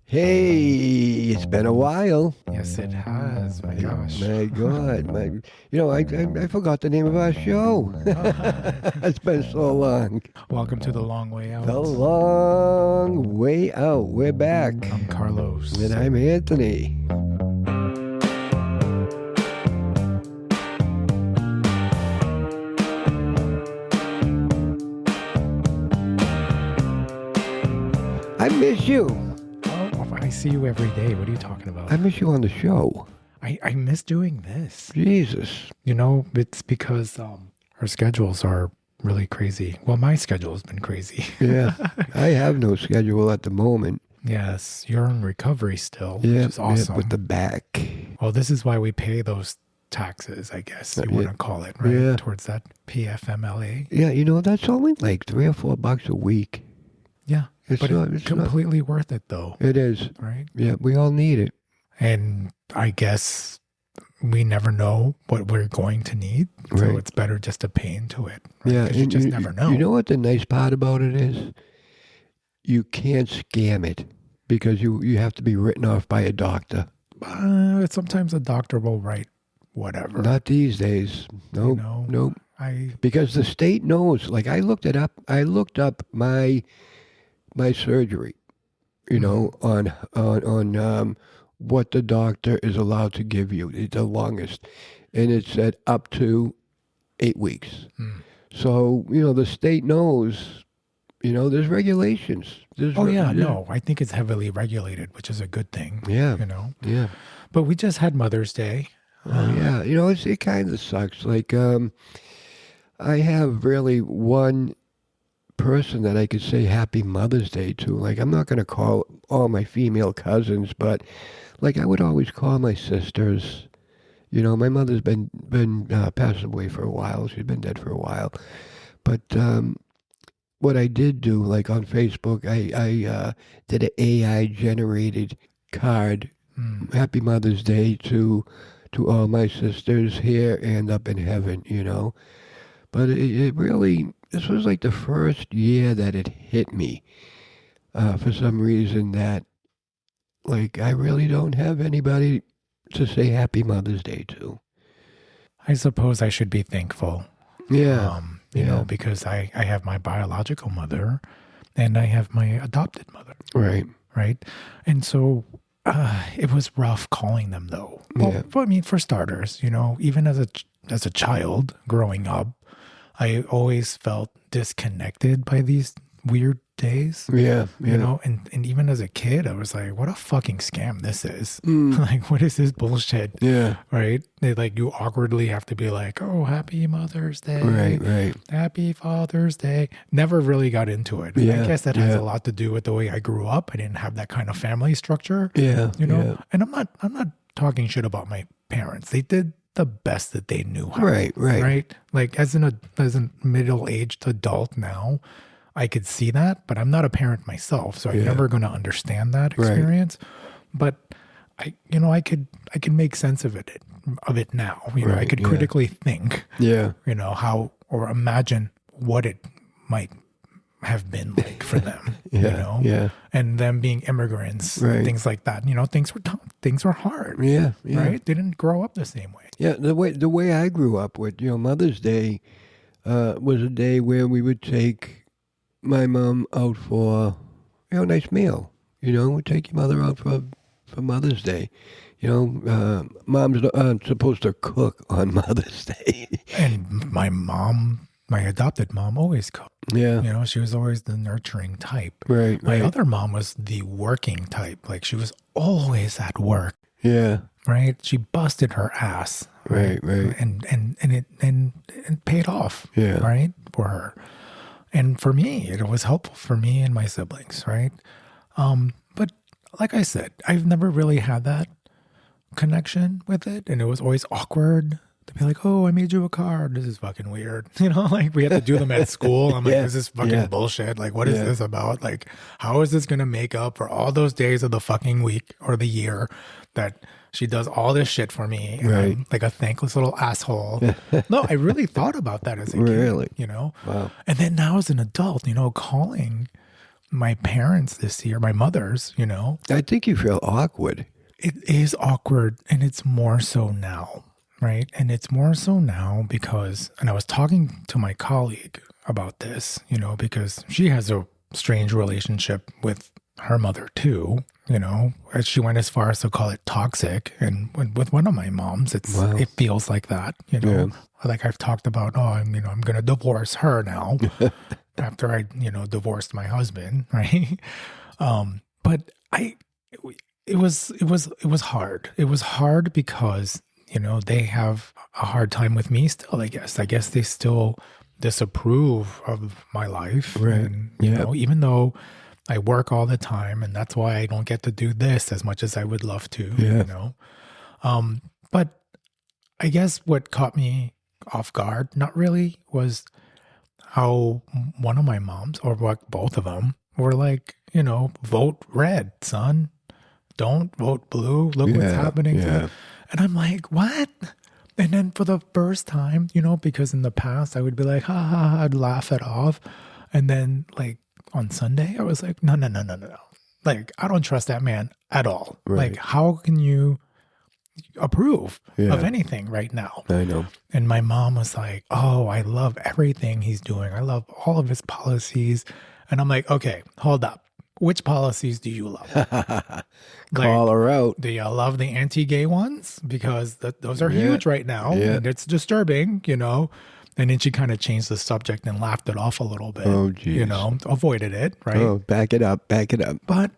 Hey, it's been a while. Yes, it has. My gosh. My God, I forgot the name of our show. It's been so long. Welcome to the long way out. The long way out. We're back. I'm Carlos. And I'm Anthony. I miss you. Oh, I see you every day. What are you talking about? I miss you on the show. I miss doing this. Jesus. You know, it's because our schedules are really crazy. Well, my schedule has been crazy. Yeah. I have no schedule at the moment. Yes, you're in recovery still, Yeah, which is awesome. with the back. Well, this is why we pay those taxes, I guess you want to call it, right? Yeah. Towards that PFMLA. Yeah, that's only like $3 or $4 a week. Yeah. It's But not, it's completely worth it though. It is. Right? Yeah, we all need it. And I guess we never know what we're going to need. So Right. it's better just to pay into it. Right? Yeah. 'Cause you just never know. You know what the nice part about it is? You can't scam it because you have to be written off by a doctor. Sometimes a doctor will write whatever. Not these days. Nope. Nope. Because the state knows. Like I looked it up. I looked up my surgery, on what the doctor is allowed to give you, the longest. And it said up to 8 weeks. So, the state knows, there's regulations. I think it's heavily regulated, which is a good thing. Yeah. Yeah. But we just had Mother's Day. Oh, yeah. It kind of sucks. Like, I have really one person that I could say Happy Mother's Day to. Like, I'm not going to call all my female cousins, but like I would always call my sisters. My mother's been passed away for a while. She's been dead for a while. But what I did do, like on Facebook, I did an AI generated card, Happy Mother's Day to all my sisters here and up in heaven, But it really, this was like the first year that it hit me for some reason that, like, I really don't have anybody to say Happy Mother's Day to. I suppose I should be thankful. Yeah. Because I have my biological mother and I have my adopted mother. Right. Right. And so it was rough calling them though. Well, Yeah. I mean, for starters, even as a child growing up, I always felt disconnected by these weird days. Yeah. And even as a kid, I was like, what a fucking scam this is. Like, what is this bullshit? Yeah. Right? You awkwardly have to be like, oh, happy Mother's Day. Right. Happy Father's Day. Never really got into it. Yeah, I guess that has a lot to do with the way I grew up. I didn't have that kind of family structure. Yeah. And I'm not talking shit about my parents. They did the best that they knew how. Right. Like as a middle-aged adult now, I could see that, but I'm not a parent myself, so I'm never going to understand that experience. But I could make sense of it now. I could critically think. Yeah. How or imagine what it might have been like for them. Yeah. And them being immigrants, and things like that. Things were tough. Things were hard. Yeah. Right? They didn't grow up the same way. Yeah, the way I grew up with, Mother's Day was a day where we would take my mom out for, a nice meal. We'd take your mother out for Mother's Day. Moms aren't supposed to cook on Mother's Day. And my adopted mom always cooked. Yeah. She was always the nurturing type. Right. My other mom was the working type. Like she was always at work. Yeah. Right. She busted her ass. Right. And it paid off. Yeah. Right. For her. And for me, it was helpful for me and my siblings. Right. But like I said, I've never really had that connection with it. And it was always awkward to be like, oh, I made you a card. This is fucking weird. Like we had to do them at school. I'm like, this is fucking bullshit. Like, what is this about? Like, how is this going to make up for all those days of the fucking week or the year that she does all this shit for me? And I'm like a thankless little asshole. No, I really thought about that as a kid. Really? Wow. Wow. And then now as an adult, calling my parents this year, my mother's, I think you feel awkward. it is awkward, and it's more so now, right? And it's more so now because, and I was talking to my colleague about this, because she has a strange relationship with her mother too, as she went as far as to call it toxic. And with one of my moms, it feels like that, Yeah. like I've talked about, I'm going to divorce her now after I, divorced my husband. Right. But it was hard. It was hard because, they have a hard time with me still, I guess they still disapprove of my life. Right. And, even though I work all the time, and that's why I don't get to do this as much as I would love to, But I guess what caught me off guard, not really, was how one of my moms, or what, both of them, were like, vote red, son. Don't vote blue. Look what's happening. Yeah. And I'm like, what? And then for the first time, because in the past I would be like, ha ha, ha, I'd laugh it off. And then like on Sunday, I was like, no. Like, I don't trust that man at all. Right. Like, how can you approve of anything right now? I know. And my mom was like, oh, I love everything he's doing. I love all of his policies. And I'm like, okay, hold up. Which policies do you love? Call her out. Do you love the anti-gay ones? Because those are huge right now. Yeah. And it's disturbing, And then she kind of changed the subject and laughed it off a little bit. Oh, geez. Avoided it, right? Oh, back it up. But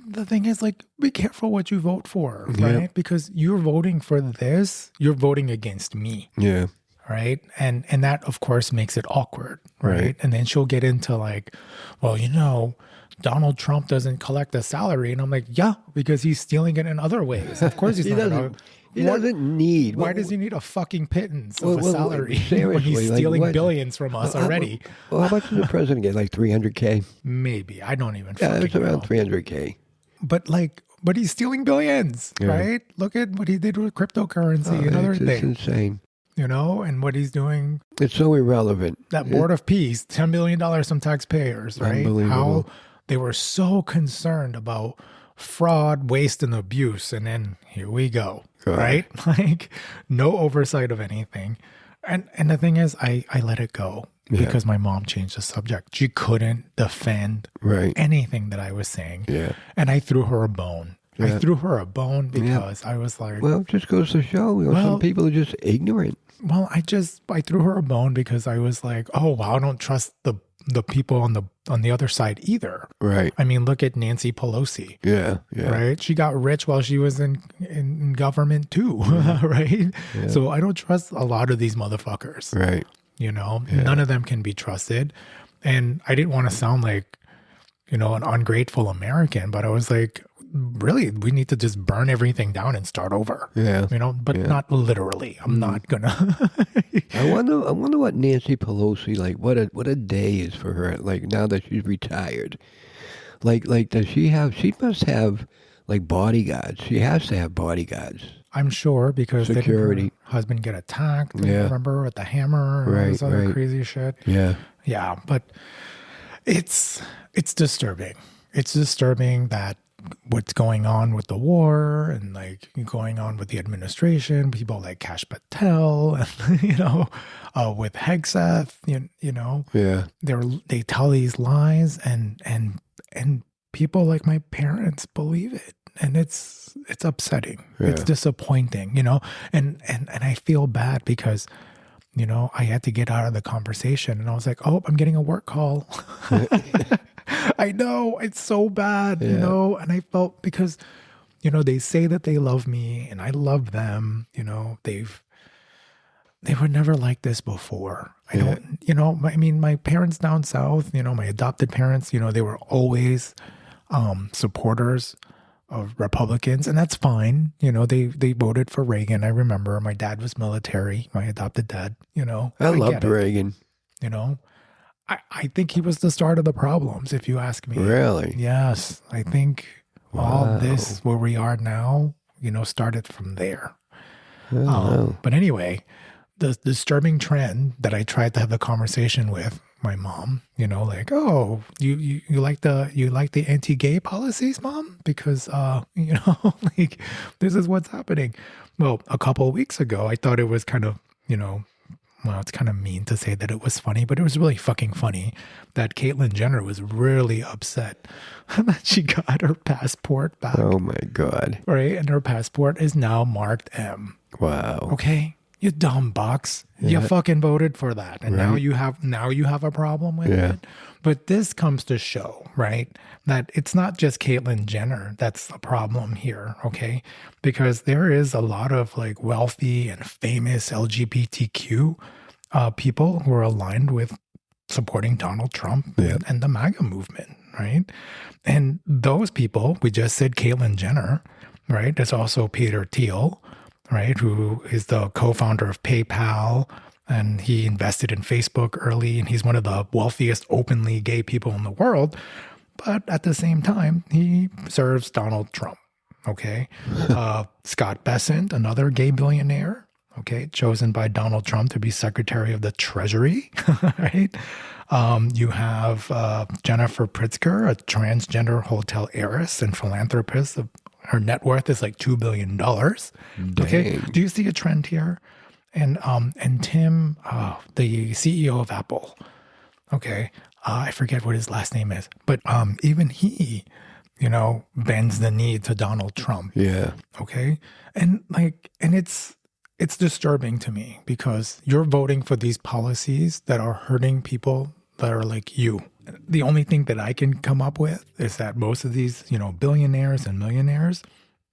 the thing is, like, be careful what you vote for, right? Because you're voting for this, you're voting against me. Yeah. Right. And that, of course, makes it awkward. Right. And then she'll get into like, well, Donald Trump doesn't collect a salary. And I'm like, yeah, because he's stealing it in other ways. Of course, He doesn't need. Why does he need a fucking pittance of a salary seriously, when he's like, stealing what? billions from us already? Well, how much does the president get? Like $300K? Maybe. I don't even Yeah, fucking it's around know. $300K. But he's stealing billions, right? Look at what he did with cryptocurrency and other It's things, insane. and what he's doing. It's so irrelevant. That Board of Peace, $10 billion from taxpayers, right? Unbelievable. How they were so concerned about fraud, waste, and abuse. And then here we go, right? Like no oversight of anything. And the thing is, I let it go because my mom changed the subject. She couldn't defend anything that I was saying. Yeah. And I threw her a bone. I threw her a bone because I was like, well, it just goes to show, some people are just ignorant. Well, I threw her a bone because I was like, oh, wow, I don't trust the people on the other side either. Right. I mean, look at Nancy Pelosi. Yeah. Right. She got rich while she was in government too. Right. Yeah. So I don't trust a lot of these motherfuckers. Right. None of them can be trusted. And I didn't want to sound like, an ungrateful American, but I was like, really, we need to just burn everything down and start over. Yeah. But not literally. I'm not gonna. I wonder what Nancy Pelosi, like, what a day is for her. Like, now that she's retired, like does she must have like bodyguards. She has to have bodyguards. I'm sure, because security. Didn't her husband get attacked? Remember, with the hammer and all this other crazy shit. Yeah. Yeah, but it's disturbing. It's disturbing that what's going on with the war and like going on with the administration, people like Kash Patel and with Hegseth, they tell these lies and people like my parents believe it, and it's upsetting. It's disappointing, and I feel bad because I had to get out of the conversation, and I was like, oh, I'm getting a work call. I know, it's so bad, and I felt because, they say that they love me and I love them, they were never like this before. I don't, my parents down south, my adopted parents, they were always supporters of Republicans, and that's fine. They voted for Reagan. I remember my dad was military, my adopted dad, I loved Reagan. I think he was the start of the problems, if you ask me. Really? Yes. I think all this, where we are now, started from there. But anyway, the disturbing trend that I tried to have the conversation with my mom, like, oh, you like the anti-gay policies, mom? Because like this is what's happening. Well, a couple of weeks ago, I thought it was kind of, well, it's kind of mean to say that it was funny, but it was really fucking funny that Caitlyn Jenner was really upset that she got her passport back. Oh my God. Right? And her passport is now marked M. Wow. Okay. You dumb box. You fucking voted for that. And now you have a problem with it. But this comes to show, right, that it's not just Caitlyn Jenner that's the problem here, okay? Because there is a lot of like wealthy and famous LGBTQ people who are aligned with supporting Donald Trump and the MAGA movement, right? And those people, we just said Caitlyn Jenner, right? There's also Peter Thiel, right, who is the co-founder of PayPal, and he invested in Facebook early, and he's one of the wealthiest openly gay people in the world. But at the same time, he serves Donald Trump, okay? Scott Bessent, another gay billionaire, okay, chosen by Donald Trump to be Secretary of the Treasury, right? You have Jennifer Pritzker, a transgender hotel heiress and philanthropist. Her net worth is like $2 billion. Okay, do you see a trend here? And Tim, the CEO of Apple, okay, I forget what his last name is, but even he, bends the knee to Donald Trump. Yeah. Okay, and it's disturbing to me because you're voting for these policies that are hurting people that are like you. The only thing that I can come up with is that most of these, billionaires and millionaires,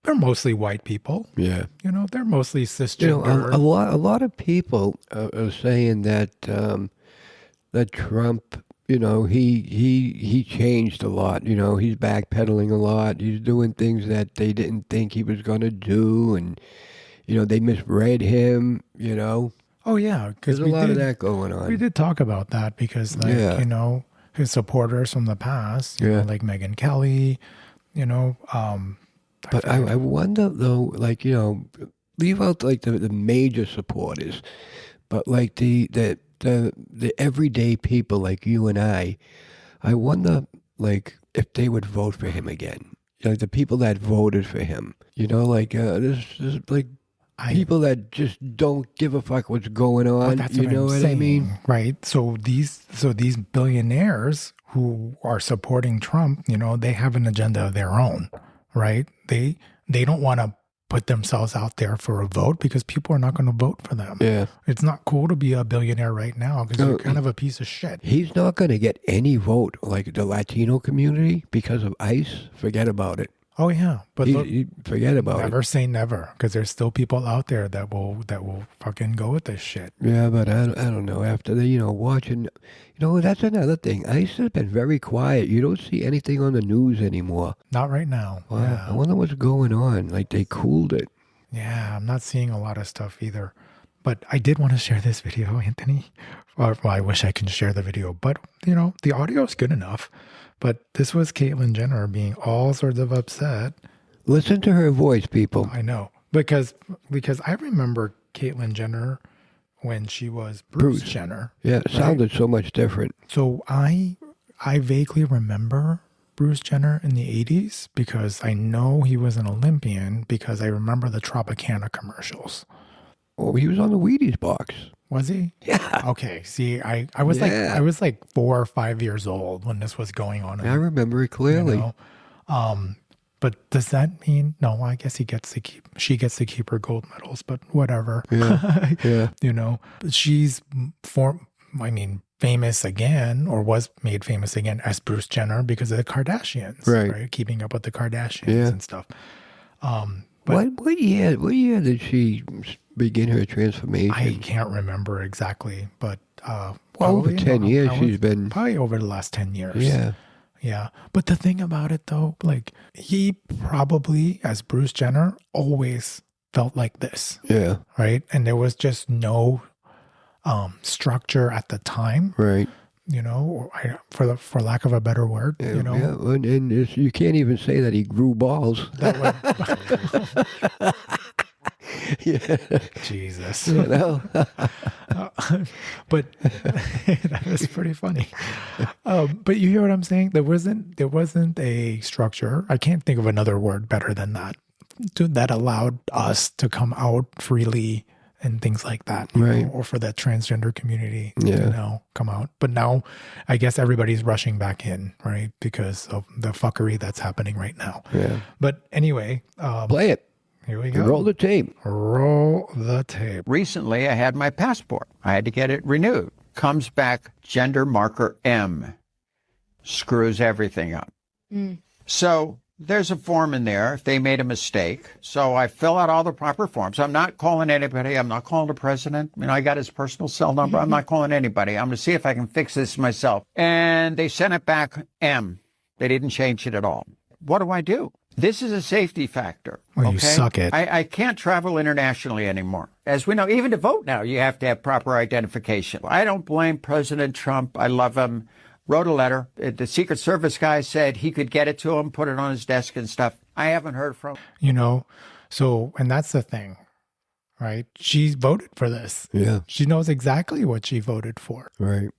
they're mostly white people. Yeah. They're mostly cisgender. A lot of people are saying that that Trump, he changed a lot. He's backpedaling a lot. He's doing things that they didn't think he was going to do, and they misread him. Oh yeah, because there's a lot of that going on. We did talk about that because, his supporters from the past, like Megyn Kelly, But I wonder though, like, leave out like the major supporters, but like the everyday people like you and I wonder like if they would vote for him again. Like the people that voted for him, like there's like people that just don't give a fuck what's going on. That's you know what I mean? Right. So these billionaires who are supporting Trump, they have an agenda of their own, right? They don't want to put themselves out there for a vote because people are not going to vote for them. Yeah. It's not cool to be a billionaire right now because you're kind of a piece of shit. He's not going to get any vote like the Latino community because of ICE. Forget about it. Oh yeah, but look, forget about never say never, because there's still people out there that will fucking go with this shit. Yeah, but I don't know. After the watching, that's another thing. ICE has been very quiet. You don't see anything on the news anymore. Not right now. Well, Yeah. I wonder what's going on. Like they cooled it. Yeah, I'm not seeing a lot of stuff either. But I did want to share this video, Anthony. Well, I wish I could share the video, but the audio is good enough. But this was Caitlyn Jenner being all sorts of upset. Listen to her voice, people. I know. Because I remember Caitlyn Jenner when she was Bruce Jenner. Yeah, it sounded so much different. So I vaguely remember Bruce Jenner in the 80s because I know he was an Olympian because I remember the Tropicana commercials. Oh, he was on the Wheaties box. Was he? Yeah. Okay. See, I was like 4 or 5 years old when this was going on. I remember it clearly. But does that mean no? I guess she gets to keep her gold medals, but whatever. Yeah. Yeah. She's famous again, or was made famous again as Bruce Jenner because of the Kardashians, right? Keeping up with the Kardashians and stuff. What year did she begin her transformation? I can't remember exactly, but over 10 years she's been... Probably over the last 10 years. Yeah. Yeah. But the thing about it though, like he probably, as Bruce Jenner, always felt like this. Yeah. Right? And there was just no structure at the time. Right. For lack of a better word, Yeah, and you can't even say that he grew balls. Yeah. Jesus. You know? But that was pretty funny. But you hear what I'm saying? There wasn't a structure. I can't think of another word better than that that allowed us to come out freely and things like that, Right. or for that transgender community Yeah. to now come out. But now I guess everybody's rushing back in, right? Because of the fuckery that's happening right now. Yeah. But anyway, Play it. here we go. Roll the tape. Roll the tape. Recently, I had my passport. I had to get it renewed. Comes back gender marker M. Screws everything up. So there's a form in there if they made a mistake. So I fill out all the proper forms. I'm not calling anybody. I'm not calling the president. I got his personal cell number. I'm not calling anybody. I'm going to see if I can fix this myself. And they sent it back M. They didn't change it at all. What do? This is a safety factor. Well, you suck it. I can't travel internationally anymore. As we know, even to vote now, you have to have proper identification. I don't blame President Trump. I love him. Wrote a letter. The Secret Service guy said he could get it to him, put it on his desk and stuff. I haven't heard from him. So, and that's the thing, right? She voted for this. Yeah. She knows exactly what she voted for. Right.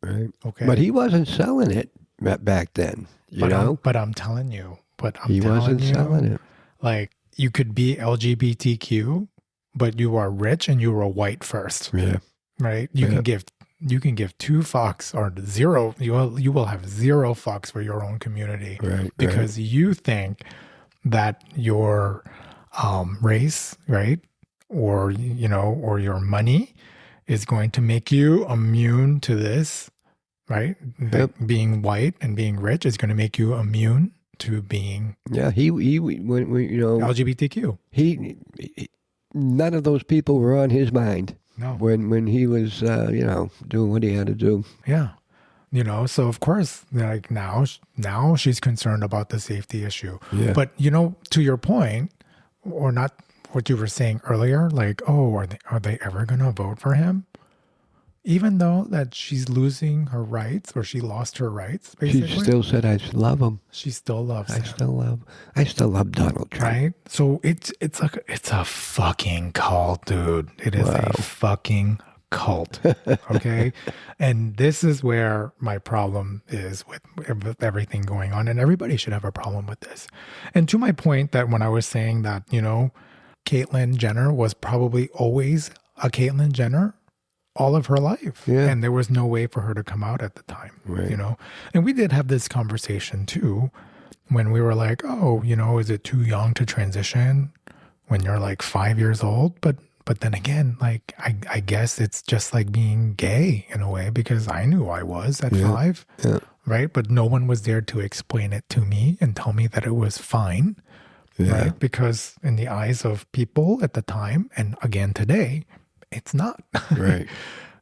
Okay. But he wasn't selling it back then, you know? But I'm telling you, He wasn't selling it. like, you could be LGBTQ, but you are rich and you are white first, Yeah. right? You can give 2 fucks or 0. You will have 0 fucks for your own community, Right. because you think that your race, right, or your money is going to make you immune to this, right? That being white and being rich is going to make you immune to being Yeah. He when LGBTQ. he none of those people were on his mind. No. When he was, doing what he had to do. Yeah. So of course, like now she's concerned about the safety issue. Yeah. But, to your point, or not what you were saying earlier, like, oh, are they ever going to vote for him? Even though that she's losing her rights, or she lost her rights, basically. She still said, "I love him. She still loves him. I still love Donald Trump." Right? So it's a fucking cult, dude. It is a fucking cult. Okay? And this is where my problem is with everything going on. And everybody should have a problem with this. And to my point that when I was saying that, Caitlyn Jenner was probably always a Caitlyn Jenner all of her life. Yeah. And there was no way for her to come out at the time, Right. And we did have this conversation too, when we were like, oh, is it too young to transition when you're like 5 years old? But then again, like, I guess it's just like being gay in a way, because I knew I was at 5, right? But no one was there to explain it to me and tell me that it was fine, right? Because in the eyes of people at the time, and again today, it's not. Right.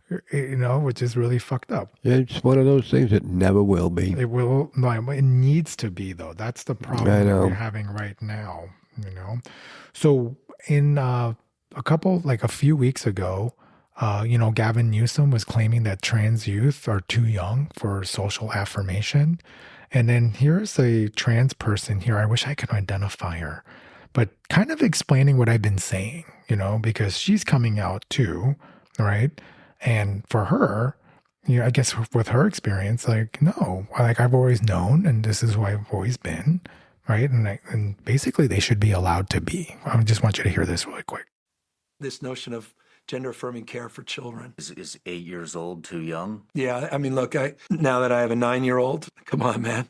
Which is really fucked up. It's one of those things that never will be. It will. No, it needs to be, though. That's the problem I that know. we're having right now. So in a few weeks ago, Gavin Newsom was claiming that trans youth are too young for social affirmation. And then here's a trans person here. I wish I could identify her, but kind of explaining what I've been saying, because she's coming out too, right? And for her, I guess with her experience, like, no, like, I've always known, and this is who I've always been, right? And basically they should be allowed to be. I just want you to hear this really quick. This notion of gender-affirming care for children. Is 8 years old too young? Yeah, I mean, look, now that I have a 9-year-old, come on, man.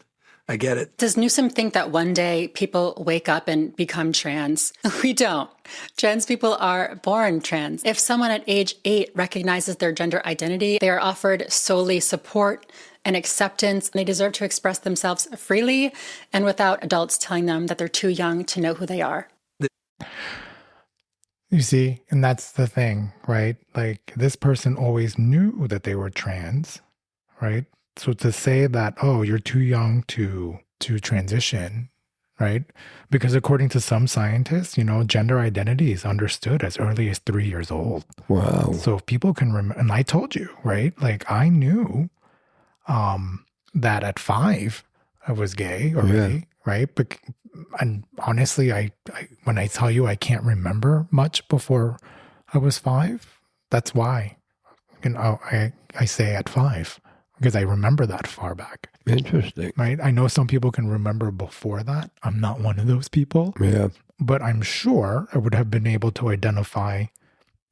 I get it. Does Newsom think that one day people wake up and become trans? We don't. Trans people are born trans. If someone at age 8 recognizes their gender identity, they are offered solely support and acceptance. They deserve to express themselves freely and without adults telling them that they're too young to know who they are. You see, and that's the thing, right? Like, this person always knew that they were trans, right? So to say that, oh, you're too young to transition, right? Because according to some scientists, gender identity is understood as early as 3 years old. Wow. So if people can remember, and I told you, right? Like, I knew that at 5 I was gay already, right? But, and honestly, I when I tell you I can't remember much before I was 5, that's why. I say at 5 because I remember that far back. Interesting. Right? I know some people can remember before that. I'm not one of those people, Yeah. but I'm sure I would have been able to identify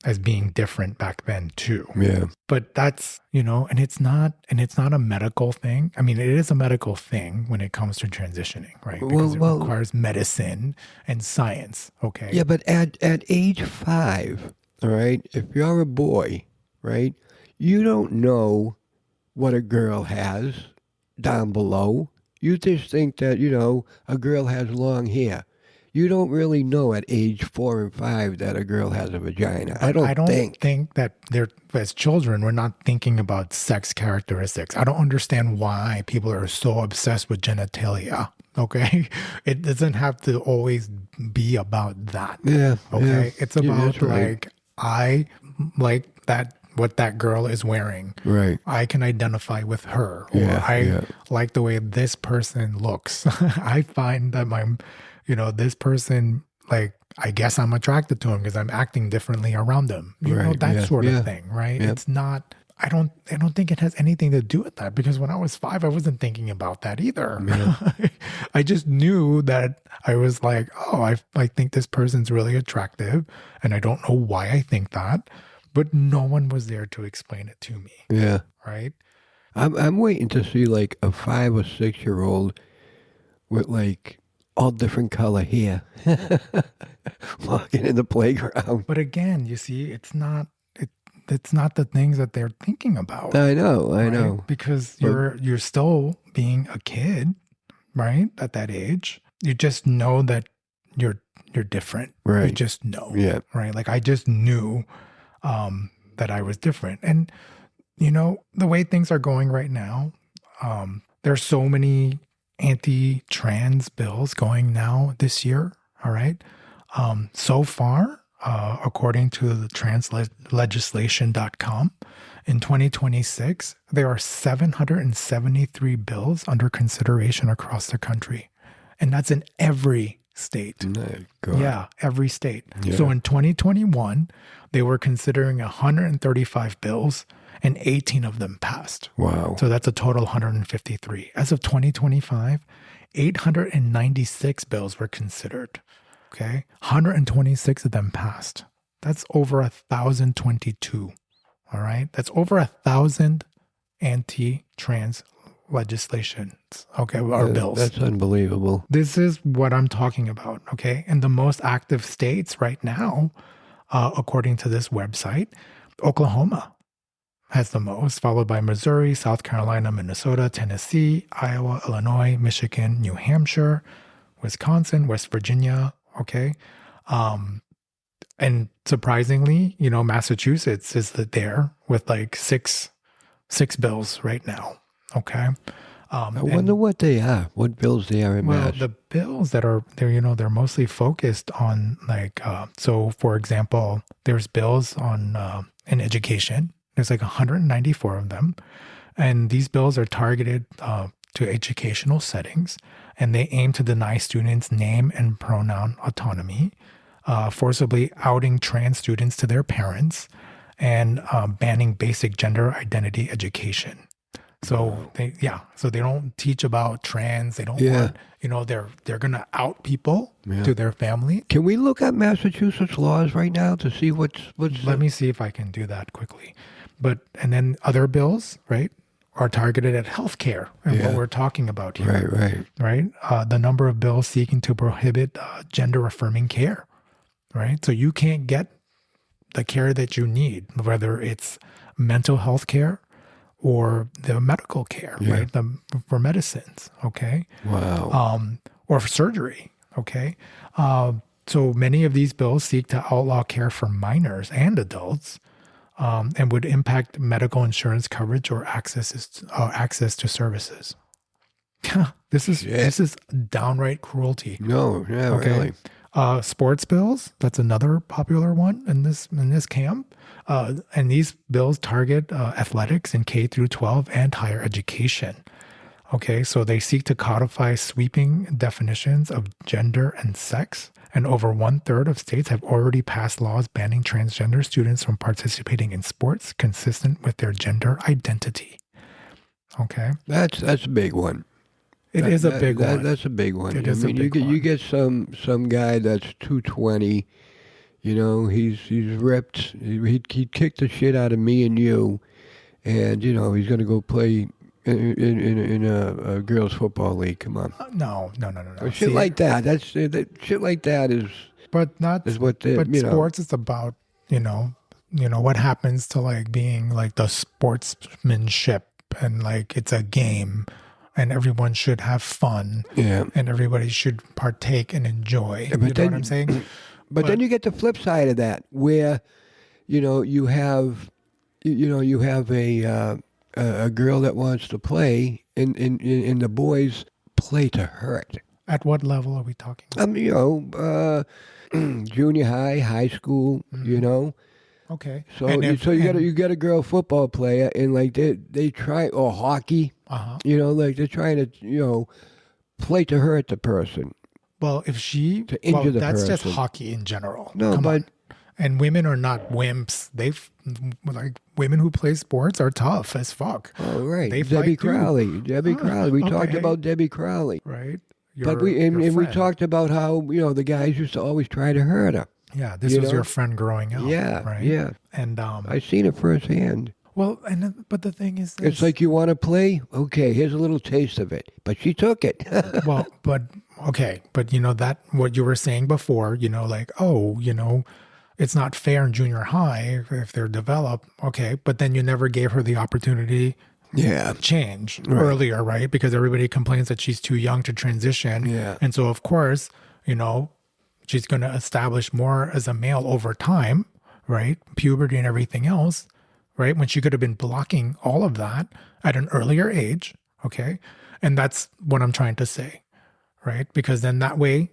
as being different back then too. Yeah. But that's, and it's not a medical thing. I mean, it is a medical thing when it comes to transitioning, right? Because it requires medicine and science. Okay. Yeah, but at age 5, all right, if you're a boy, right, you don't know what a girl has down below. You just think that, a girl has long hair. You don't really know at age 4 and 5 that a girl has a vagina. I don't think that they're, as children, we're not thinking about sex characteristics. I don't understand why people are so obsessed with genitalia. Okay. It doesn't have to always be about that. Yeah. Okay. Yeah. It's about right. I like that, what that girl is wearing. Right. I can identify with her. Or Yeah, I like the way this person looks. I find that this person, like, I guess I'm attracted to him because I'm acting differently around him. That sort of thing, right? Yeah. It's not, I don't think it has anything to do with that, because when I was 5, I wasn't thinking about that either. Yeah. I just knew that I was like, oh, I think this person's really attractive, and I don't know why I think that, but no one was there to explain it to me. Yeah. Right? I'm waiting to see like a 5 or 6-year-old with like all different color hair walking in the playground. But again, you see, it's not the things that they're thinking about. I know. Right? Because you're still being a kid, right? At that age, you just know that you're different. Right. You just know. Yeah. Right. Like I just knew that I was different. And the way things are going right now, there's so many anti-trans bills going now this year. All right. So far, according to the translegislation.com, in 2026, there are 773 bills under consideration across the country. And that's in every state. God. Yeah, every state. Yeah. So in 2021, they were considering 135 bills, and 18 of them passed. Wow. So that's a total 153. As of 2025, 896 bills were considered. Okay. 126 of them passed. That's over 1,022. All right. That's over 1,000 anti-trans legislations. Okay. Or bills. That's unbelievable. This is what I'm talking about. Okay. And the most active states right now, according to this website, Oklahoma has the most, followed by Missouri, South Carolina, Minnesota, Tennessee, Iowa, Illinois, Michigan, New Hampshire, Wisconsin, West Virginia. Okay. And surprisingly, Massachusetts is there with like six bills right now. Okay. I wonder what they are, what bills they are in Mass. The bills that are there, they're mostly focused on like, so for example, there's bills on in education. There's like 194 of them. And these bills are targeted to educational settings, and they aim to deny students name and pronoun autonomy, forcibly outing trans students to their parents, and banning basic gender identity education. So they don't teach about trans. They don't want, they're going to out people to their family. Can we look at Massachusetts laws right now to see what's Let me see if I can do that quickly. And then other bills, right, are targeted at healthcare and what we're talking about here. Right. The number of bills seeking to prohibit gender affirming care, right? So you can't get the care that you need, whether it's mental health care or the medical care, right? For medicines, okay? Wow. Or for surgery, okay? So many of these bills seek to outlaw care for minors and adults, and would impact medical insurance coverage or access to services. This is downright cruelty. No, really. Sports bills, that's another popular one in this camp. And these bills target athletics in K through 12 and higher education. Okay, so they seek to codify sweeping definitions of gender and sex. And over 1/3 of states have already passed laws banning transgender students from participating in sports consistent with their gender identity. Okay, That's a big one. it is a big one. That's a big one. It is a big you one. get some guy that's 220. You know, he's ripped. He'd kick the shit out of me and you, and you know he's gonna go play in a girls' football league. Come on, No. or shit See, like that. Shit like that is but not. is what the, But you know. sports is about what happens to like being like the sportsmanship and like it's a game, and everyone should have fun. Yeah. And everybody should partake and enjoy. But You know then- what I'm saying? But then you get the flip side of that, where, you have a girl that wants to play, and the boys play to hurt. At what level are we talking? Junior high school, Okay. So And you got a girl football player, and like they try, or hockey, Uh-huh. like they're trying to play to hurt the person. Well, if she, To injure the that's just person. hockey in general. No, Come but on. And women are not wimps. Like women who play sports are tough as fuck. oh right, They Debbie fight too. Crowley. Debbie Crowley. We talked okay. about Debbie Crowley. Right? But we Your we friend. talked about how the guys used to always try to hurt her. Yeah, this you was know? your friend growing up. Yeah, Right? yeah. And I seen it firsthand. but the thing is this. It's like, you want to play? Okay, here's a little taste of it. But she took it. Well, but okay, but that what you were saying before, like, it's not fair in junior high if they're developed. Okay, but then you never gave her the opportunity Yeah. to change earlier, right? Because everybody complains that she's too young to transition. Yeah. And so of course, she's going to establish more as a male over time, right? Puberty and everything else, right? When she could have been blocking all of that at an earlier age, okay? And that's what I'm trying to say, right? Because then that way,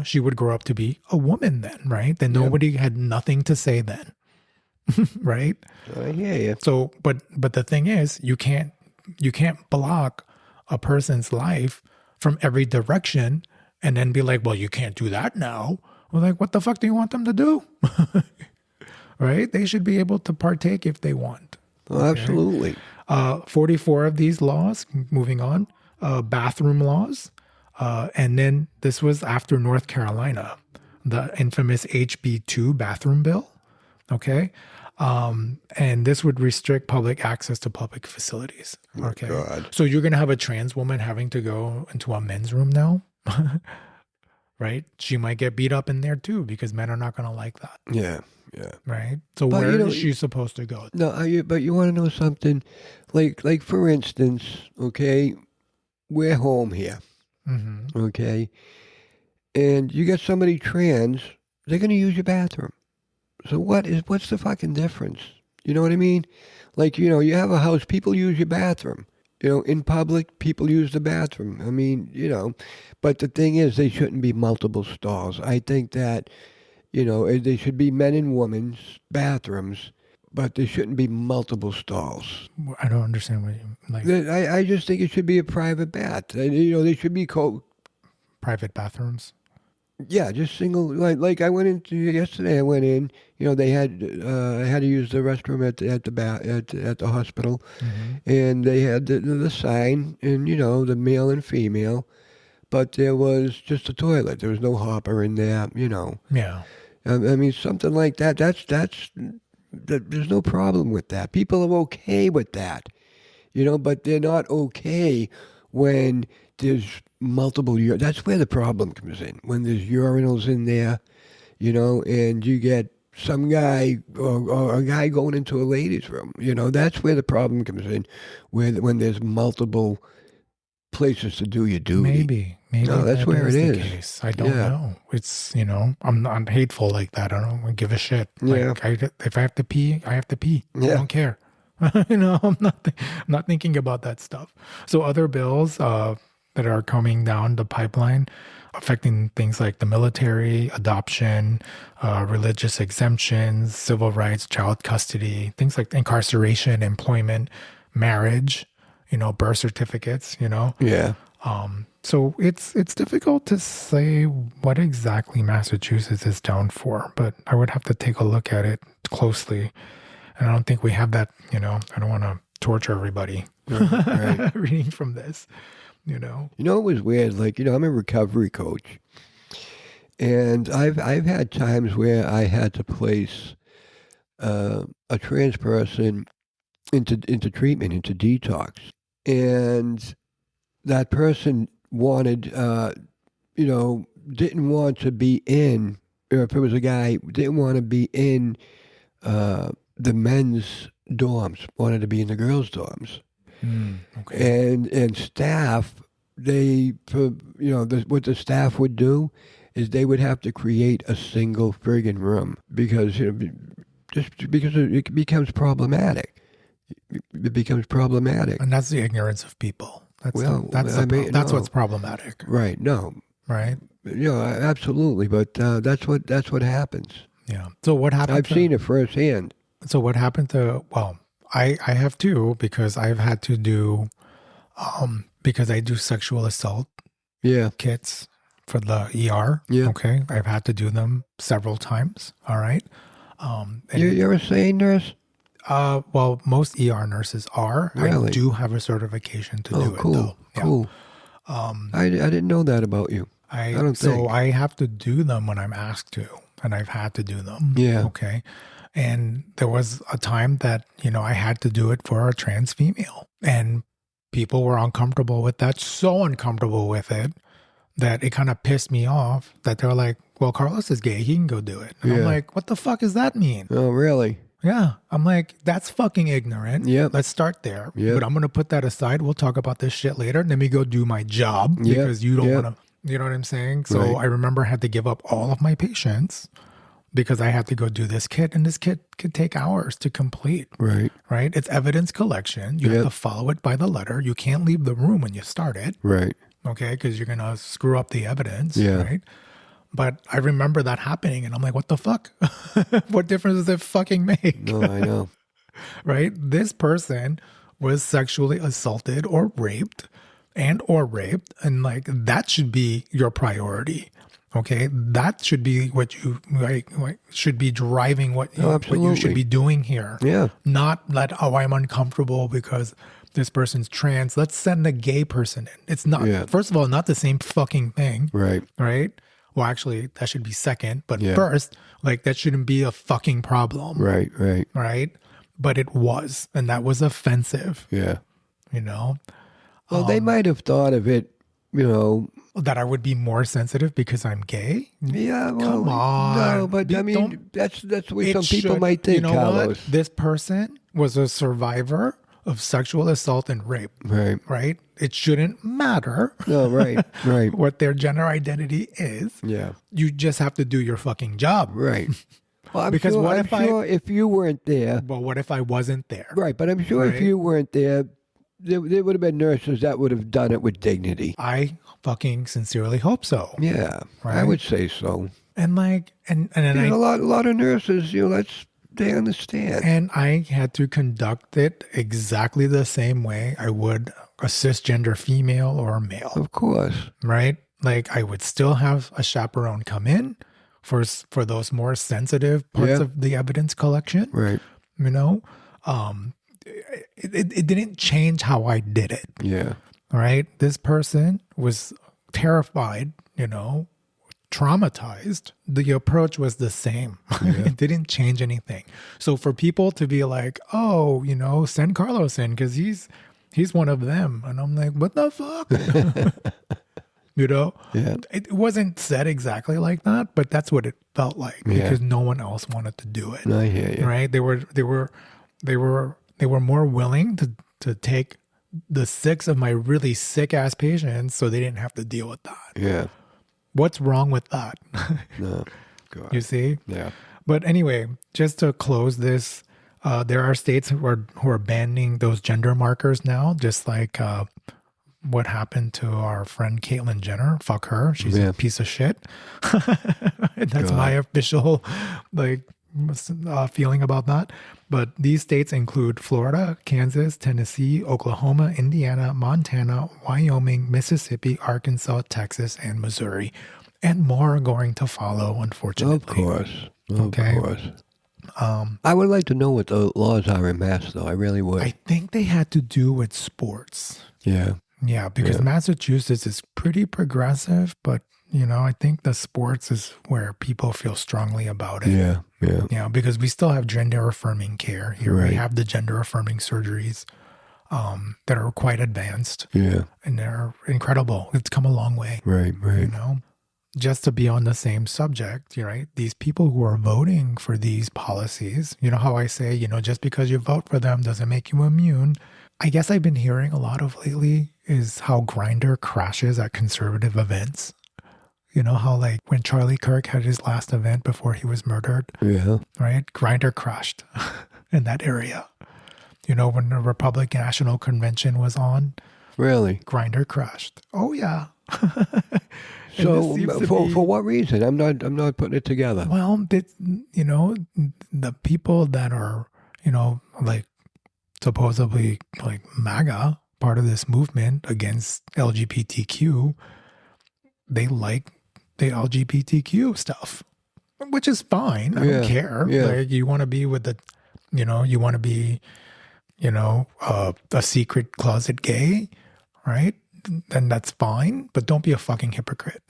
she would grow up to be a woman then, right? Then nobody had nothing to say then, right? I hear you. So, but the thing is, you can't block a person's life from every direction and then be like, well, you can't do that now. Well, like, what the fuck do you want them to do? Right? They should be able to partake if they want. Oh, absolutely. 44 of these laws, moving on, bathroom laws. And then this was after North Carolina, the infamous HB2 bathroom bill. Okay. And this would restrict public access to public facilities. Okay. God. So you're going to have a trans woman having to go into a men's room now. Right? She might get beat up in there too, because men are not going to like that. Yeah, yeah. Right? So But, where is she supposed to go? No, but you want to know something? Like for instance, okay, we're home here, Mm-hmm. okay, and you got somebody trans, they're going to use your bathroom. So what's the fucking difference? You know what I mean? Like, you have a house, people use your bathroom. In public, people use the bathroom. I mean, but the thing is, they shouldn't be multiple stalls. I think that, they should be men and women's bathrooms, but there shouldn't be multiple stalls. I don't understand what you like. I just think it should be a private bath. They should be Private bathrooms. yeah, just single. Like I went into yesterday. I went in. They had I had to use the restroom at the hospital, and they had the sign, and the male and female, but there was just a toilet. There was no hopper in there. Yeah. I mean, something like that. There's no problem with that. People are okay with that, but they're not okay when there's multiple. That's where the problem comes in. When there's urinals in there, and you get some guy or a guy going into a ladies' room. That's where the problem comes in. When there's multiple places to do your duty. Maybe No, that's that where it the is. case. I don't Yeah. know. It's I'm not hateful like that. I don't give a shit. Yeah. Like, if I have to pee, I have to pee. I Yeah. don't care. I'm not thinking about that stuff. So other bills that are coming down the pipeline, affecting things like the military, adoption, religious exemptions, civil rights, child custody, things like incarceration, employment, marriage, birth certificates, Yeah. So it's difficult to say what exactly Massachusetts is down for, but I would have to take a look at it closely. And I don't think we have that, I don't want to torture everybody Right. reading from this, You know, it was weird. Like, I'm a recovery coach, and I've had times where I had to place a trans person into treatment, into detox, and that person wanted, didn't want to be in, or if it was a guy, didn't want to be in the men's dorms, wanted to be in the girls' dorms. Okay. And staff, what the staff would do is they would have to create a single friggin' room because just because it becomes problematic. It becomes problematic. And that's the ignorance of people. That's no. what's problematic, Right? No. right? Absolutely. But that's what happens. Yeah. So what happened? I've seen it firsthand. So what happened to? Well, I have too, because I've had to do, because I do sexual assault Yeah. kits for the ER. Yeah. Okay. I've had to do them several times. All right. And You're a sane nurse? well, most ER nurses are. Really? I do have a certification to do Cool. it though. Yeah. Cool. I didn't know that about you. I don't think. I have to do them when I'm asked to, and I've had to do them. Yeah. Okay. And there was a time that, I had to do it for a trans female, and people were uncomfortable with that, so uncomfortable with it that it kind of pissed me off that they're like, well, Carlos is gay. He can go do it. And I'm Yeah. like, what the fuck does that mean? Oh, really? Yeah. I'm like, that's fucking ignorant. Yep. Let's start there. Yep. But I'm going to put that aside. We'll talk about this shit later. Let me go do my job Yep. because you don't Yep. want to, you know what I'm saying? So Right. I remember I had to give up all of my patients because I had to go do this kit, and this kit could take hours to complete, Right. right? It's evidence collection. You Yep. have to follow it by the letter. You can't leave the room when you start it, Right. okay? Because you're going to screw up the evidence, Yeah. right? But I remember that happening, and I'm like, what the fuck? What difference does it fucking make? No, I know. Right? This person was sexually assaulted or raped, and like that should be your priority. Okay, that should be what you should be driving what you absolutely. should be doing here. Yeah. Not that, I'm uncomfortable because this person's trans. Let's send a gay person in. It's not. Yeah. First of all, not the same fucking thing. Right. Right. Well, actually, that should be second. But Yeah. first, like, that shouldn't be a fucking problem. Right. Right. Right. But it was, and that was offensive. Yeah. Well, they might have thought of it, That I would be more sensitive because I'm gay. Yeah, well, Come on. No, but I mean, Don't- that's what It some people should- might think, You know Carlos. what? This person was a survivor of sexual assault and rape. Right. Right. It shouldn't matter No, right. Right. what their gender identity is. Yeah. You just have to do your fucking job. Right. Well, I'm Because sure, what I'm if I- sure if you weren't there, But what if I wasn't there? right? But I'm sure if Right. you weren't there, there would have been nurses that would have done it with dignity. I fucking sincerely hope so. Yeah, I Right. would say so. And like, and then And a lot of nurses, they understand. And I had to conduct it exactly the same way I would a cisgender female or a male, Of course. right? Like I would still have a chaperone come in for those more sensitive parts Yeah. of the evidence collection, Right. It didn't change how I did it, Yeah. right? This person was terrified, traumatized. The approach was the same. It didn't change anything. So for people to be like, oh, send Carlos in because he's one of them. And I'm like, what the fuck? Yeah. It wasn't said exactly like that, but that's what it felt like because no one else wanted to do it. I hear you. Right? They were more willing to take the 6 of my really sick ass patients so they didn't have to deal with that. Yeah. What's wrong with that? No. God. You see? Yeah. But anyway, just to close this, there are states who are banning those gender markers now, just like what happened to our friend Caitlyn Jenner. Fuck her. She's Yeah. a piece of shit. And that's God. my official, feeling about that. But these states include Florida, Kansas, Tennessee, Oklahoma, Indiana, Montana, Wyoming, Mississippi, Arkansas, Texas, and Missouri. And more are going to follow, unfortunately. Of course. Of Okay. course. I would like to know what the laws are in Mass, though. I really would. I think they had to do with sports. Yeah. Yeah, because Massachusetts is pretty progressive, but I think the sports is where people feel strongly about it. Yeah. Yeah. Yeah, because we still have gender affirming care here. Right. We have the gender affirming surgeries that are quite advanced. Yeah. And they're incredible. It's come a long way. Right. Right. Just to be on the same subject, right? These people who are voting for these policies, you know how I say, just because you vote for them doesn't make you immune. I guess I've been hearing a lot of lately is how Grindr crashes at conservative events. You know how like when Charlie Kirk had his last event before he was murdered, Yeah. right? Grindr crashed in that area. When the Republican National Convention was on, Really? Grindr crashed. Oh yeah. So for what reason? I'm not putting it together. Well, the people that are, like supposedly like MAGA, part of this movement against LGBTQ, they like the LGBTQ stuff, which is fine. I don't care. Yeah. Like you want to be with the, you want to be, a secret closet gay, right? Then that's fine, but don't be a fucking hypocrite,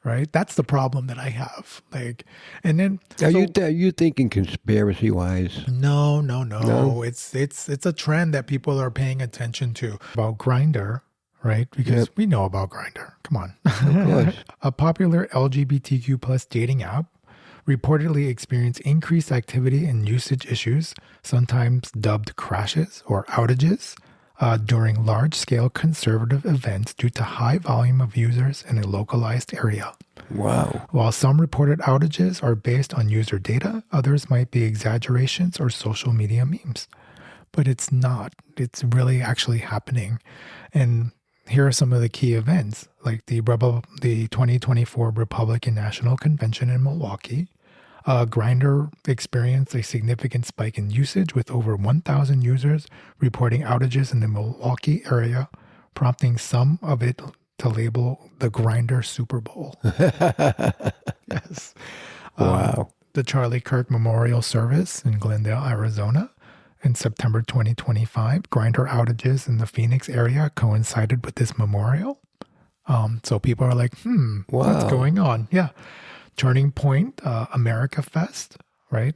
right? That's the problem that I have. Like, and then Are you thinking conspiracy wise? No. No? It's a trend that people are paying attention to about Grindr, right? Because we know about Grindr. Come on, Of course. a popular LGBTQ plus dating app reportedly experienced increased activity and usage issues, sometimes dubbed crashes or outages, during large-scale conservative events due to high volume of users in a localized area. Wow. While some reported outages are based on user data, others might be exaggerations or social media memes. But it's not. It's really actually happening. And here are some of the key events, like the 2024 Republican National Convention in Milwaukee. Grindr experienced a significant spike in usage with over 1,000 users reporting outages in the Milwaukee area, prompting some of it to label the Grindr Super Bowl. Yes. Wow. The Charlie Kirk Memorial Service in Glendale, Arizona. In September 2025, Grindr outages in the Phoenix area coincided with this memorial. So people are like, what's Wow. going on? Yeah. Turning Point, America Fest, right?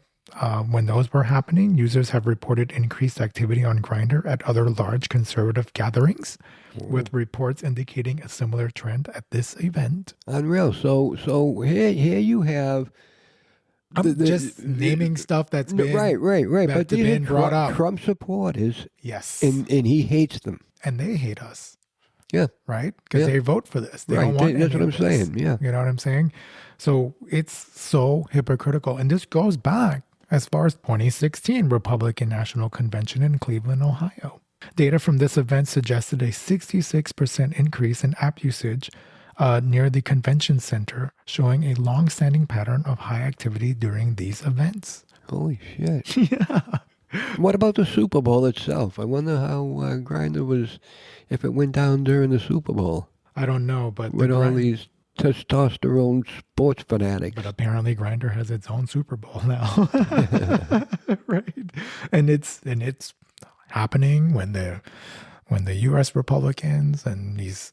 When those were happening, users have reported increased activity on Grindr at other large conservative gatherings, with reports indicating a similar trend at this event. Unreal. So here you have I'm just naming stuff that's been right. that's But these been are brought up. Trump supporters, Yes, and he hates them. and they hate us, Yeah. right? Because Yeah. they vote for this. They Right. don't want That's any what of I'm this. saying. Yeah. You know what I'm saying? So it's so hypocritical. And this goes back as far as 2016 Republican National Convention in Cleveland, Ohio. Data from this event suggested a 66% increase in app usage near the convention center, showing a long-standing pattern of high activity during these events. Holy shit. Yeah. What about the Super Bowl itself? I wonder how Grindr was, if it went down during the Super Bowl I don't know, but with all these testosterone sports fanatics. But apparently Grindr has its own Super Bowl now. Right. And it's happening when the US Republicans and these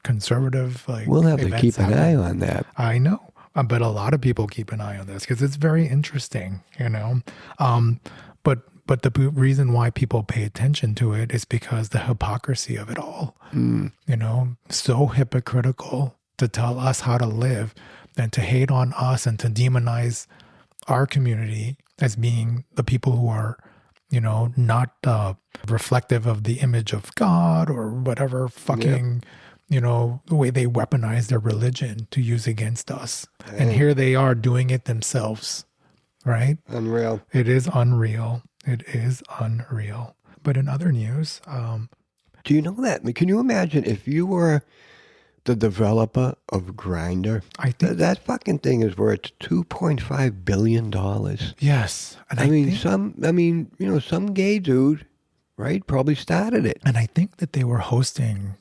conservative We'll have to events keep an happen. eye on that. I know. But a lot of people keep an eye on this because it's very interesting, But the reason why people pay attention to it is because the hypocrisy of it all, so hypocritical to tell us how to live and to hate on us and to demonize our community as being the people who are, not reflective of the image of God or whatever fucking, the way they weaponize their religion to use against us. And here they are doing it themselves, right? Unreal. It is unreal. It is unreal. But in other news, Do you know that? Can you imagine if you were the developer of Grindr. I think That fucking thing is worth $2.5 billion. yes. And I mean, think, some gay dude, right, probably started it. and I think that they were hosting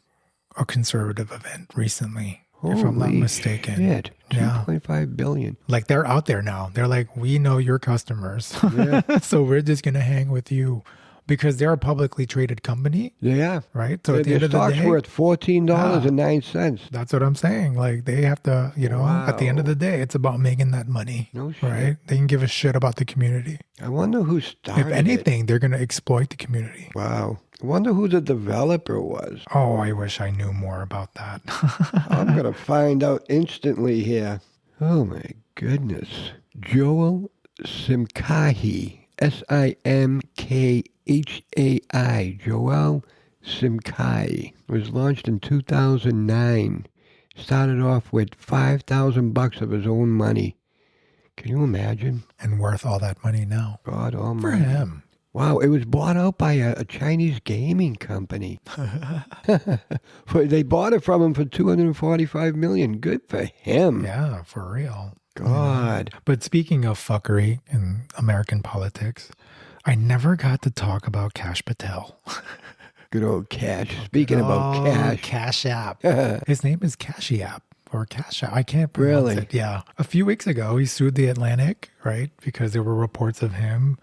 a conservative event recently, if I'm not Holy mistaken. shit, Yeah. 2.5 billion. Like they're out there now. They're like, we know your customers. Yeah. So we're just going to hang with you because they're a publicly traded company, Yeah. right? So at the end Their of the stock's day, worth $14.09. that's what I'm saying. Like they have to, at the end of the day, it's about making that money, No shit. right? They can give a shit about the community. I wonder who started If anything, they're going to exploit the community. it. Wow. I wonder who the developer was. Oh, I wish I knew more about that. I'm going to find out instantly here. Oh my goodness. Joel Simkahi. Simkhai. Joel Simkahi. Was launched in 2009. Started off with $5,000 of his own money. Can you imagine? And worth all that money now. God For almighty. him. Wow, it was bought out by a Chinese gaming company. They bought it from him for $245 million. Good for him. Yeah, for real. God. But speaking of fuckery in American politics, I never got to talk about Kash Patel. Good old Cash. Speaking about Cash. Cash App. His name is Cashy App or Cash App. I can't pronounce Really? it. Yeah. A few weeks ago, he sued The Atlantic, right? Because there were reports of him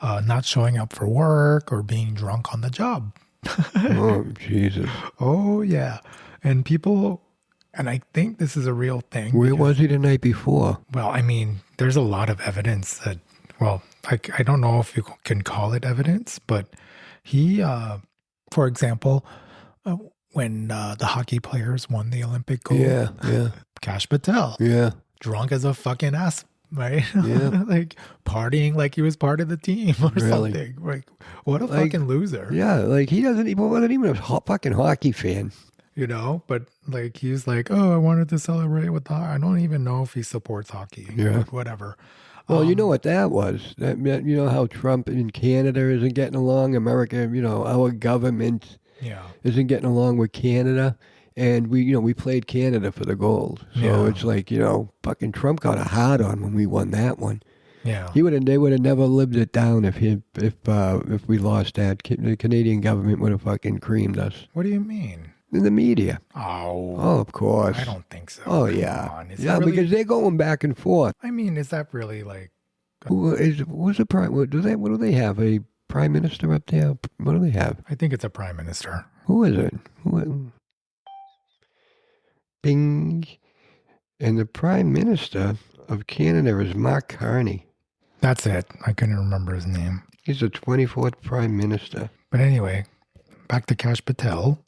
not showing up for work or being drunk on the job. Oh, Jesus. Oh, yeah. And I think this is a real thing. Where was he the night before? Well, I mean, there's a lot of evidence that, I don't know if you can call it evidence, but he, for example, when the hockey players won the Olympic gold, Yeah. Kash Patel, Yeah. drunk as a fucking ass, right? Yeah. Like partying like he was part of the team or Really? something. Like, what a Like, fucking loser. Yeah, like he wasn't even a fucking hockey fan. But like he's like, oh, I wanted to celebrate with I don't even know if he supports hockey. Yeah. But whatever. Well, you know what that was? That meant, you know how Trump in Canada isn't getting along? America, our government Yeah. isn't getting along with Canada. And we played Canada for the gold. So Yeah. it's like, fucking Trump got a hard on when we won that one. Yeah. They would have never lived it down if we lost that. The Canadian government would have fucking creamed us. What do you mean? In the media. Oh, Oh, of course. I don't think so. Oh, Come yeah. on. Is Yeah, that really, because they're going back and forth. I mean, is that really like, Who's the prime? What do they have? A prime minister up there? What do they have? I think it's a prime minister. Who is it? Bing. And the prime minister of Canada is Mark Carney. That's it. I couldn't remember his name. He's the 24th prime minister. But anyway, back to Kash Patel,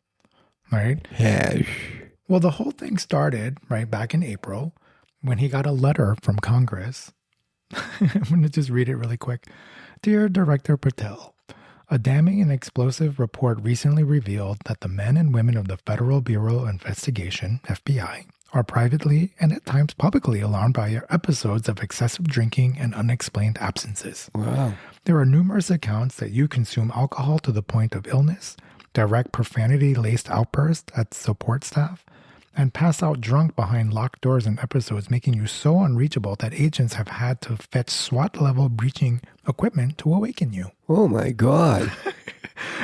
right? Hash. Well, the whole thing started right back in April when he got a letter from Congress. I'm going to just read it really quick. Dear Director Patel, a damning and explosive report recently revealed that the men and women of the Federal Bureau of Investigation, FBI, are privately and at times publicly alarmed by your episodes of excessive drinking and unexplained absences. Wow. There are numerous accounts that you consume alcohol to the point of illness, direct profanity-laced outbursts at support staff, and pass out drunk behind locked doors in episodes, making you so unreachable that agents have had to fetch SWAT-level breaching equipment to awaken you. Oh, my God.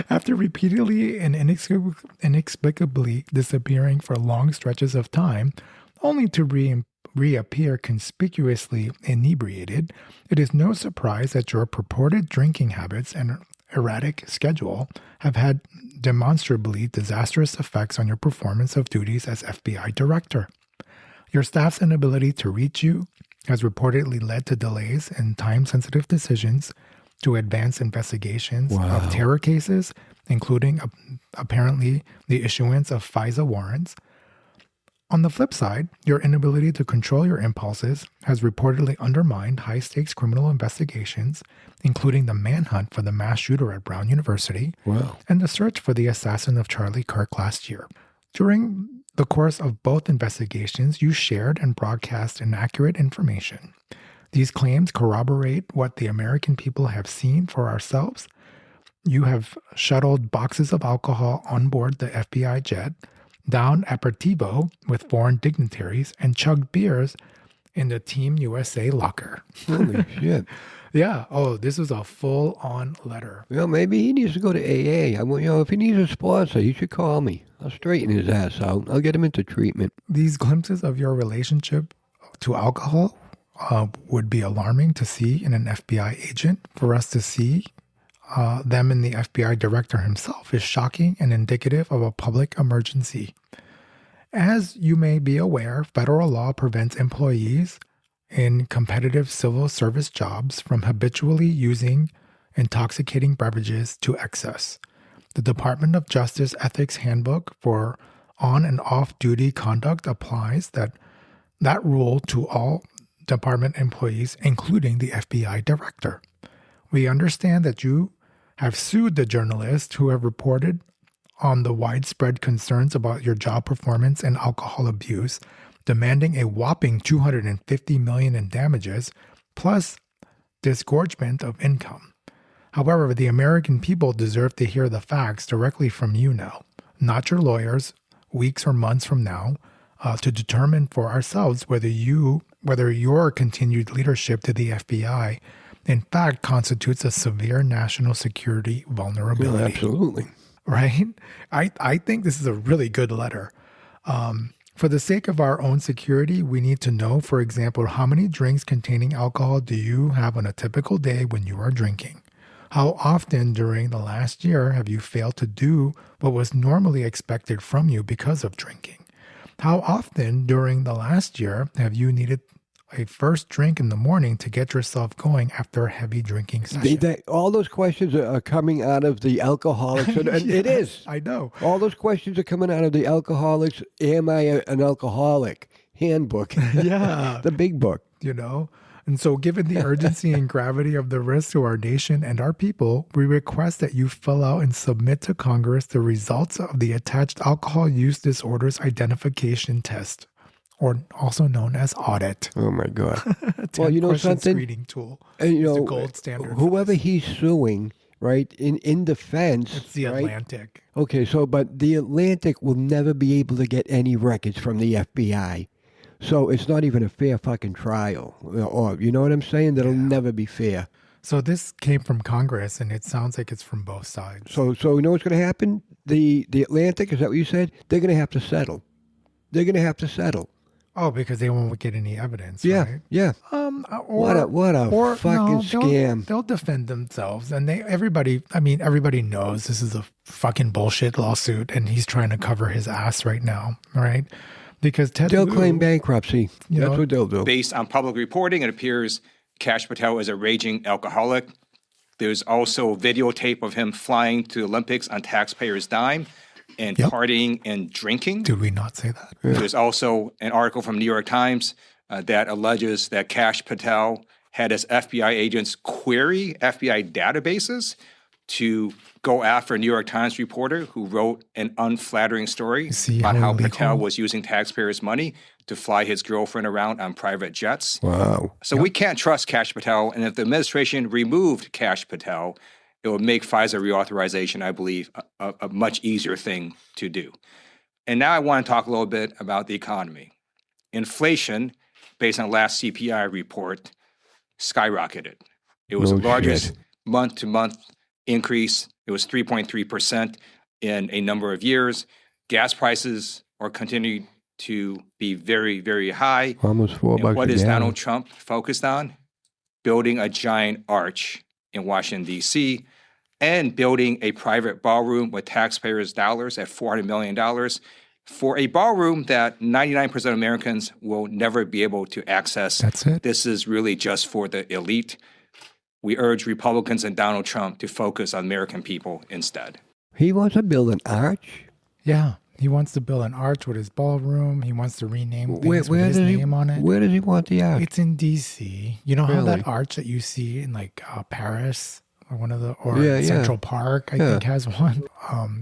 After repeatedly and inexplicably disappearing for long stretches of time, only to reappear conspicuously inebriated, it is no surprise that your purported drinking habits and erratic schedule have had demonstrably disastrous effects on your performance of duties as FBI director. Your staff's inability to reach you has reportedly led to delays in time-sensitive decisions to advance investigations of terror cases, including apparently the issuance of FISA warrants. On the flip side, your inability to control your impulses has reportedly undermined high-stakes criminal investigations, including the manhunt for the mass shooter at Brown University and the search for the assassin of Charlie Kirk last year. During the course of both investigations, you shared and broadcast inaccurate information. These claims corroborate what the American people have seen for ourselves. You have shuttled boxes of alcohol on board the FBI jet, downed aperitivo with foreign dignitaries, and chugged beers in the Team USA locker. Holy shit. Yeah. Oh, this was a full-on letter. Well, maybe he needs to go to AA. If he needs a sponsor, he should call me. I'll straighten his ass out. I'll get him into treatment. These glimpses of your relationship to alcohol would be alarming to see in an FBI agent. For us to see them in the FBI director himself is shocking and indicative of a public emergency. As you may be aware, federal law prevents employees in competitive civil service jobs from habitually using intoxicating beverages to excess. The Department of Justice Ethics Handbook for on and off-duty conduct applies that rule to all department employees, including the FBI director. We understand that you have sued the journalists who have reported on the widespread concerns about your job performance and alcohol abuse, demanding a whopping $250 million in damages, plus disgorgement of income. However, the American people deserve to hear the facts directly from you now, not your lawyers, weeks or months from now, to determine for ourselves whether your continued leadership to the FBI, in fact, constitutes a severe national security vulnerability. Yeah, absolutely. Right? I think this is a really good letter. For the sake of our own security, we need to know, for example, how many drinks containing alcohol do you have on a typical day when you are drinking? How often during the last year have you failed to do what was normally expected from you because of drinking? How often during the last year have you needed a first drink in the morning to get yourself going after a heavy drinking session? All those questions are coming out of the alcoholics. And it is. I know. All those questions are coming out of the alcoholics. Am I an alcoholic? Handbook. Yeah. The big book. And so given the urgency and gravity of the risk to our nation and our people, we request that you fill out and submit to Congress the results of the attached Alcohol Use Disorders Identification Test, or also known as audit. Oh, my God. Well, something? Screening tool. And, It's the gold standard. Whoever he's suing, right, in defense. It's the right? Atlantic. Okay, but the Atlantic will never be able to get any records from the FBI. So it's not even a fair fucking trial. Or, you know what I'm saying? That'll never be fair. So this came from Congress, and it sounds like it's from both sides. So you know what's going to happen? The Atlantic, is that what you said? They're going to have to settle. They're going to have to settle. Oh, because they won't get any evidence, Yeah, right? yeah. What a fucking scam. They'll defend themselves, and everybody knows this is a fucking bullshit lawsuit, and he's trying to cover his ass right now, right? Because they'll claim bankruptcy. That's what they'll do. Based on public reporting, it appears Kash Patel is a raging alcoholic. There's also videotape of him flying to the Olympics on taxpayers' dime and partying and drinking. Did we not say that? Yeah. There's also an article from New York Times that alleges that Kash Patel had his FBI agents query FBI databases to go after a New York Times reporter who wrote an unflattering story about how Patel was using taxpayers' money to fly his girlfriend around on private jets. Wow. So we can't trust Kash Patel. And if the administration removed Kash Patel, it would make FISA reauthorization, I believe, a much easier thing to do. And now I want to talk a little bit about the economy. Inflation, based on last CPI report, skyrocketed. It was the largest month-to-month increase. It was 3.3% in a number of years. Gas prices are continuing to be very, very high. Almost $4 and what a is gallon. Donald Trump focused on? Building a giant arch in Washington, D.C., and building a private ballroom with taxpayers' dollars at $400 million for a ballroom that 99% of Americans will never be able to access. That's it. This is really just for the elite. We urge Republicans and Donald Trump to focus on American people instead. He wants to build an arch? Yeah. He wants to build an arch with his ballroom. He wants to rename things with his name on it. Where does he want the arch? It's in D.C. You know how that arch that you see in like Paris or Central Park, I think has one.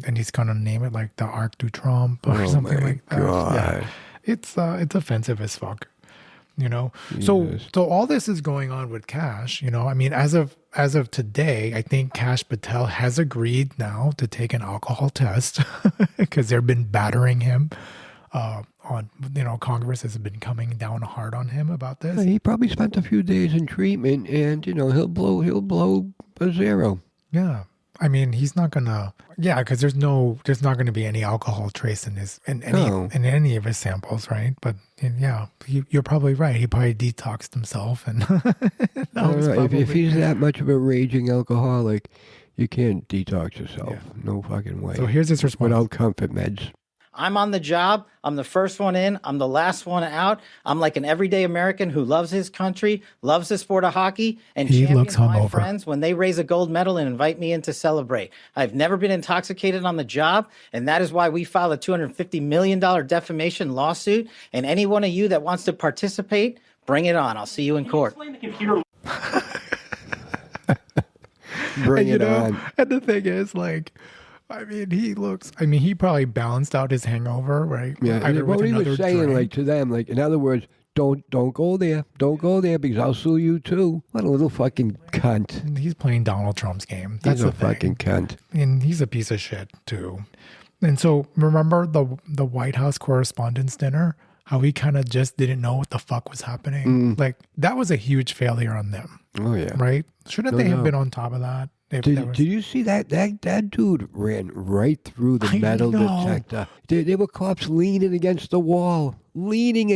And he's gonna name it like the Arc du Trump or something like that. God. Yeah. It's offensive as fuck. So all this is going on with Kash. I mean, as of as of today, I think Kash Patel has agreed now to take an alcohol test because they've been battering him on, Congress has been coming down hard on him about this. He probably spent a few days in treatment, and he'll blow a zero. Yeah. I mean, he's not gonna. Yeah, because there's not going to be any alcohol trace in any of his samples, right? But yeah, you're probably right. He probably detoxed himself, and if he's that much of a raging alcoholic, you can't detox yourself. Yeah. No fucking way. So here's his response. Without comfort meds. I'm on the job. I'm the first one in. I'm the last one out. I'm like an everyday American who loves his country, loves the sport of hockey, and champions my friends when they raise a gold medal and invite me in to celebrate. I've never been intoxicated on the job, and that is why we filed a $250 million defamation lawsuit. And any one of you that wants to participate, bring it on. I'll see you in court. Bring it on. And the thing is, like, he probably balanced out his hangover, right? Yeah, what he was saying, drink. like, to them, like, in other words, don't go there. Don't go there because I'll sue you too. What a little fucking cunt. And he's playing Donald Trump's game. That's he's a the thing. Fucking cunt. And he's a piece of shit too. And so remember the White House Correspondents' Dinner? How he kind of just didn't know what the fuck was happening. Like, that was a huge failure on them. Oh yeah. Right? Shouldn't they have been on top of that? Did you see that dude ran right through the metal detector? There were cops leaning against the wall, shooting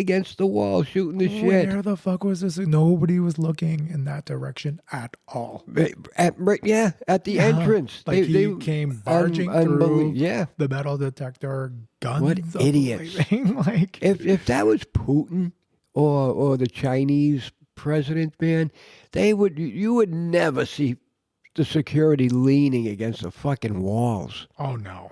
the shit. Where the fuck was this? Nobody was looking in that direction at all. At the entrance. Like he came barging through the metal detector, guns. What idiots. Like, if that was Putin or the Chinese president, man, you would never see the security leaning against the fucking walls. Oh, no.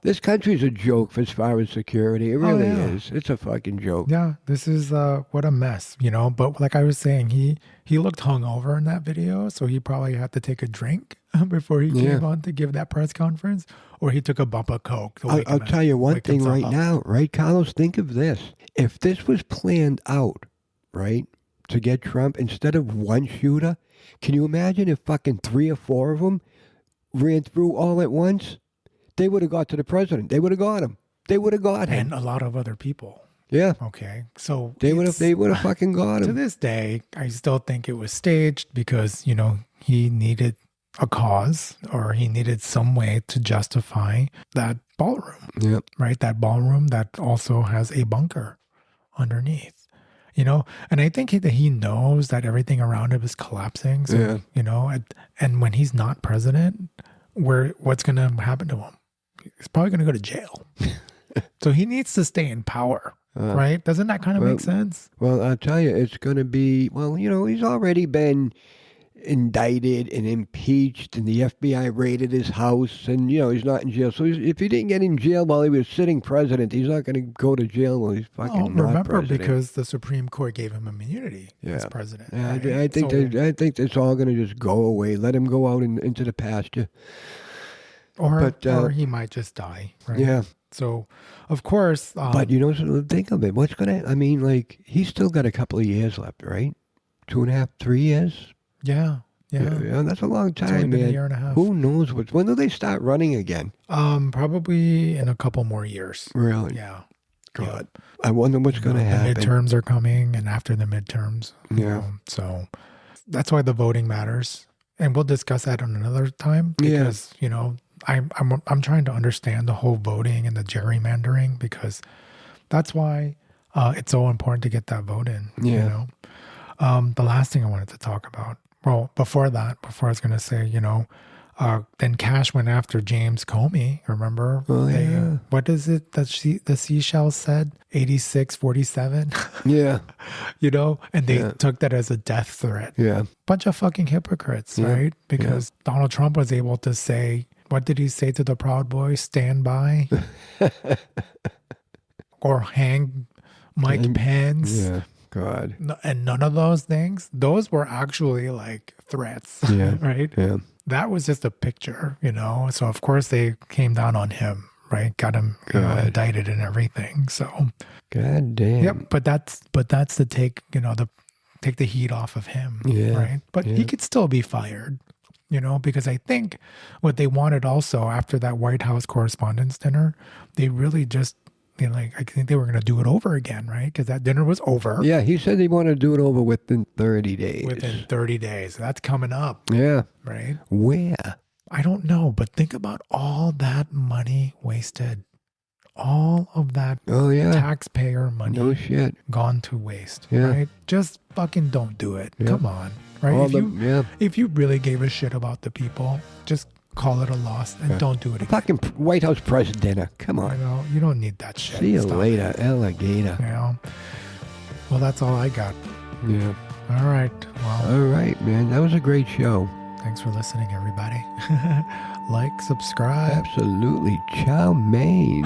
This country's a joke as far as security. It really is. It's a fucking joke. Yeah, this is what a mess, But like I was saying, he looked hungover in that video, so he probably had to take a drink before he came on to give that press conference, or he took a bump of coke. I'll tell you one thing right now, right, Carlos? Think of this. If this was planned out, right, to get Trump, instead of one shooter, can you imagine if fucking 3 or 4 of them ran through all at once? They would have got to the president. They would have got him. And a lot of other people. Yeah. Okay. So they would have fucking got him. To this day, I still think it was staged because, he needed a cause or he needed some way to justify that ballroom. Yeah. Right? That ballroom that also has a bunker underneath. And I think that he knows that everything around him is collapsing. So, and when he's not president, what's going to happen to him? He's probably going to go to jail. So he needs to stay in power, right? Doesn't that kind of make sense? Well, I'll tell you, it's going to be, he's already been indicted and impeached, and the FBI raided his house, and he's not in jail. So if he didn't get in jail while he was sitting president, he's not going to go to jail while he's fucking not president. Because the Supreme Court gave him immunity as president. Yeah, right? I think it's all going to just go away. Let him go out into the pasture. Or he might just die. Right? Yeah. So, of course. But think of it. What's going to? He's still got a couple of years left, right? 2.5, 3 years. Yeah. That's a long time, been man. A year and a half. Who knows when do they start running again? Probably in a couple more years. Really? Yeah. God. I wonder what's going to happen. The midterms are coming, and after the midterms. Yeah. So that's why the voting matters, and we'll discuss that on another time because I'm trying to understand the whole voting and the gerrymandering because that's why it's so important to get that vote in. Yeah. The last thing I wanted to talk about. Well, before I was going to say, then Kash went after James Comey. Remember? Oh, yeah. What is it that the seashell said? 86-47. Yeah. And they took that as a death threat. Yeah. Bunch of fucking hypocrites, right? Because Donald Trump was able to say, what did he say to the Proud Boys? Stand by. Or hang Mike Pence. Yeah. God. And none of those things, those were actually like threats. Yeah. Right? Yeah. That was just a picture, So of course they came down on him, right? Got him indicted and everything. So God damn. Yep. But that's the take, take the heat off of him, Yeah, right? But he could still be fired, because I think what they wanted also after that White House Correspondents' Dinner, they really just, I think they were going to do it over again, right? Because that dinner was over. Yeah, he said he wanted to do it over within 30 days. Within 30 days. That's coming up. Yeah. Right? Where? I don't know, but think about all that money wasted. All of that taxpayer money No shit. gone to waste, Yeah. right? Just fucking don't do it. Yeah. Come on, right? If you really gave a shit about the people, just call it a loss and don't do it again. Fucking White House press dinner. Come on. You don't need that shit. See you Stop later, it. alligator. Well, that's all I got. Yeah. All right. Well, All right, man. That was a great show. thanks for listening, everybody. Like, subscribe. Absolutely. Chow mein.